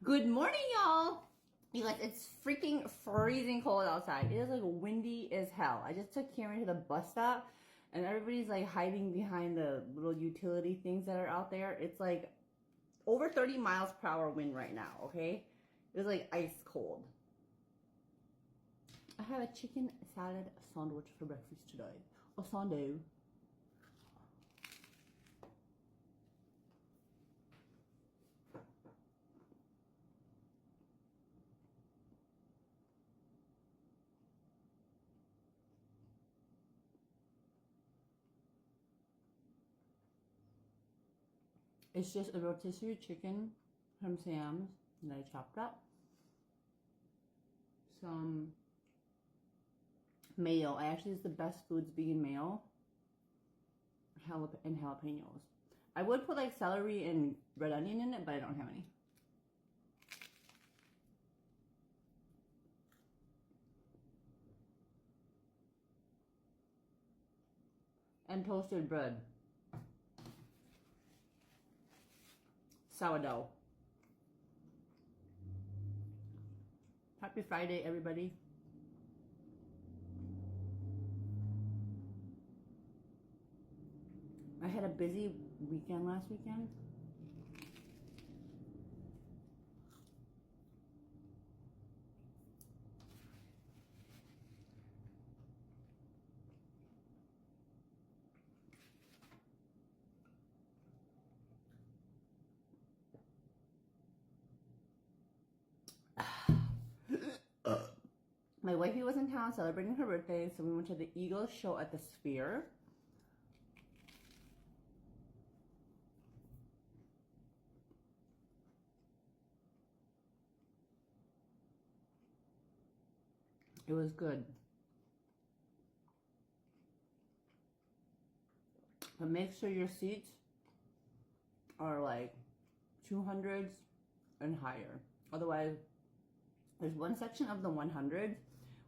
Good morning, y'all. You guys, it's freaking freezing cold outside. It is like windy as hell. I just took Cameron to the bus stop and everybody's like hiding behind the little utility things that are out there. It's like over 30 miles per hour wind right now, okay? It was like ice cold. I have a chicken salad sandwich for breakfast today. A sundae. It's just a rotisserie chicken from Sam's that I chopped up. Some mayo. I actually use the Best Foods vegan mayo. And jalapenos. I would put like celery and red onion in it, but I don't have any. And toasted bread. Sourdough. Happy Friday, everybody. I had a busy weekend last weekend. My wifey was in town celebrating her birthday, so we went to the Eagles show at the Sphere. It was good. But make sure your seats are like 200s and higher. Otherwise, there's one section of the 100s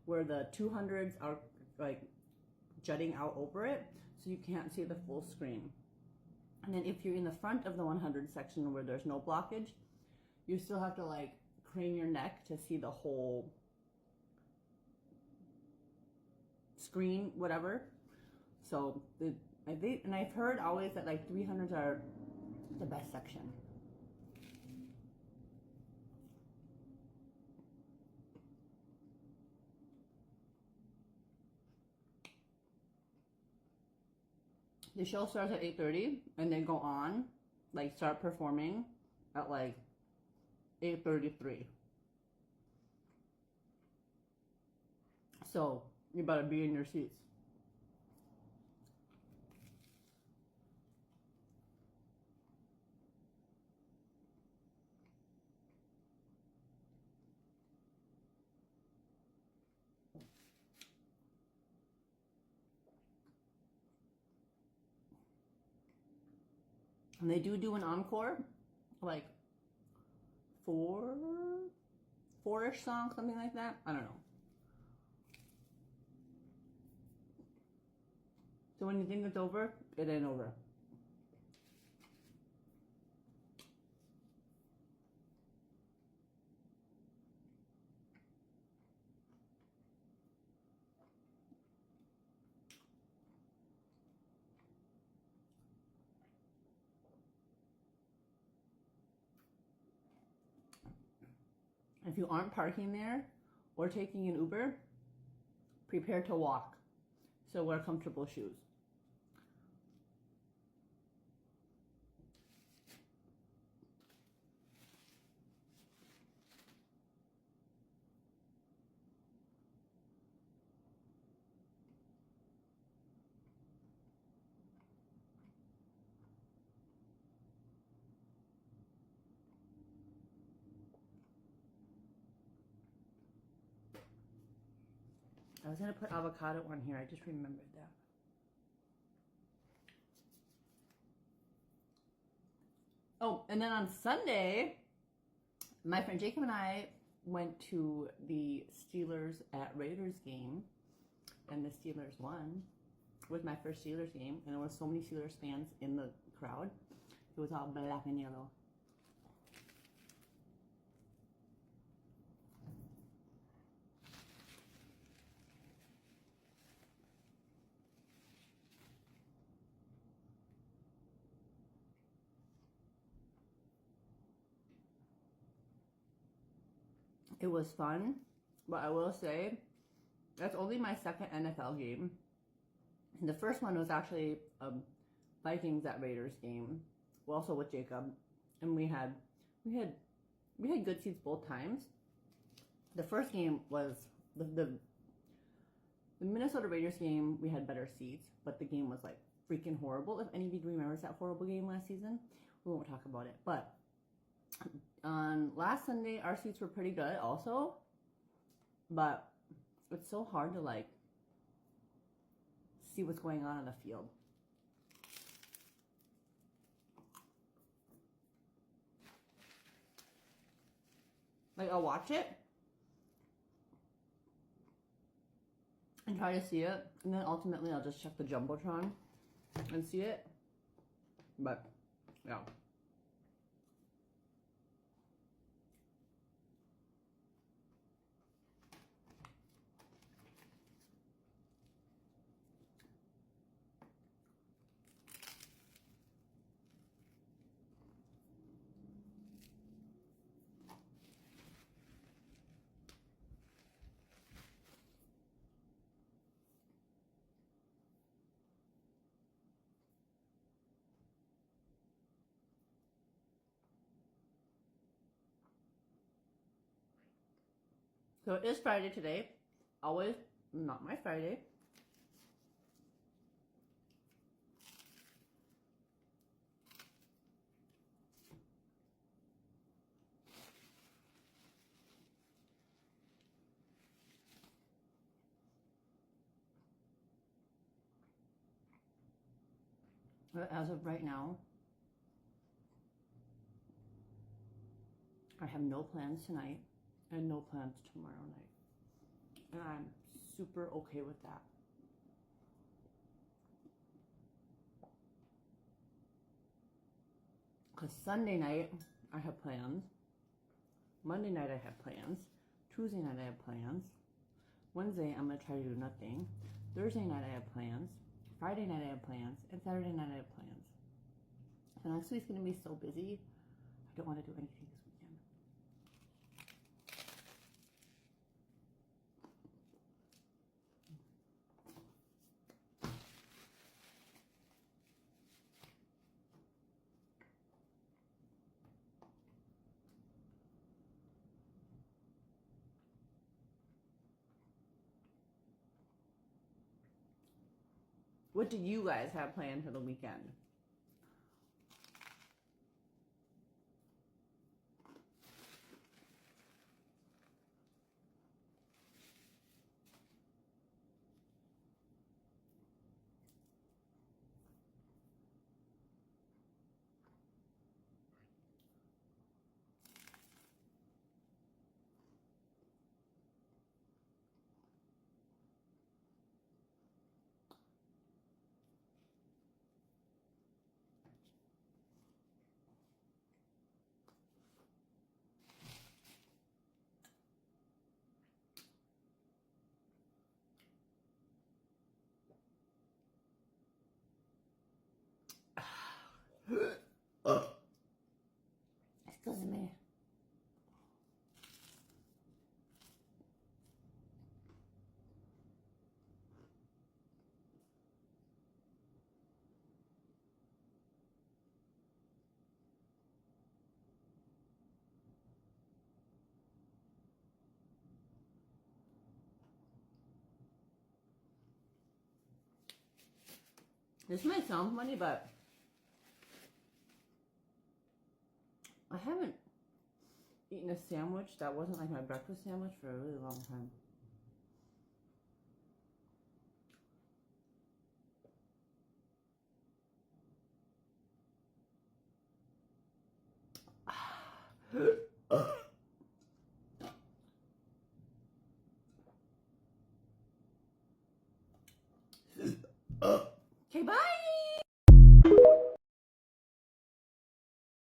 where the 200s are like jutting out over it, so you can't see the full screen. And then if you're in the front of the 100 section where there's no blockage, you still have to like crane your neck to see the whole screen, whatever. So and I've heard always that like 300s are the best section. The show starts at 8:30 and they go on, like start performing at like 8:33. So you better be in your seats. And they do an encore, like four-ish songs, something like that. I don't know. So when you think it's over, it ain't over. If you aren't parking there or taking an Uber, prepare to walk. So wear comfortable shoes. I was gonna put avocado on here. I just remembered that. Oh, and then on Sunday, my friend Jacob and I went to the Steelers at Raiders game, and the Steelers won. It was my first Steelers game, and there were so many Steelers fans in the crowd. It was all black and yellow. It was fun, but I will say that's only my second NFL game. And the first one was actually a Vikings at Raiders game, well, also with Jacob, and we had good seats both times. The first game was the Minnesota Raiders game. We had better seats, but the game was like freaking horrible. If any of you remembers that horrible game last season, we won't talk about it. But on last Sunday, our seats were pretty good also, but it's so hard to like see what's going on the field. Like, I'll watch it and try to see it, and then ultimately I'll just check the Jumbotron and see it. But yeah. So it is Friday today. Always not my Friday. But as of right now, I have no plans tonight and no plans tomorrow night. And I'm super okay with that. Because Sunday night, I have plans. Monday night, I have plans. Tuesday night, I have plans. Wednesday, I'm going to try to do nothing. Thursday night, I have plans. Friday night, I have plans. And Saturday night, I have plans. So next week's going to be so busy. I don't want to do anything this weekend. What do you guys have planned for the weekend? Excuse me. This might sound funny, but I haven't eaten a sandwich that wasn't like my breakfast sandwich for a really long time.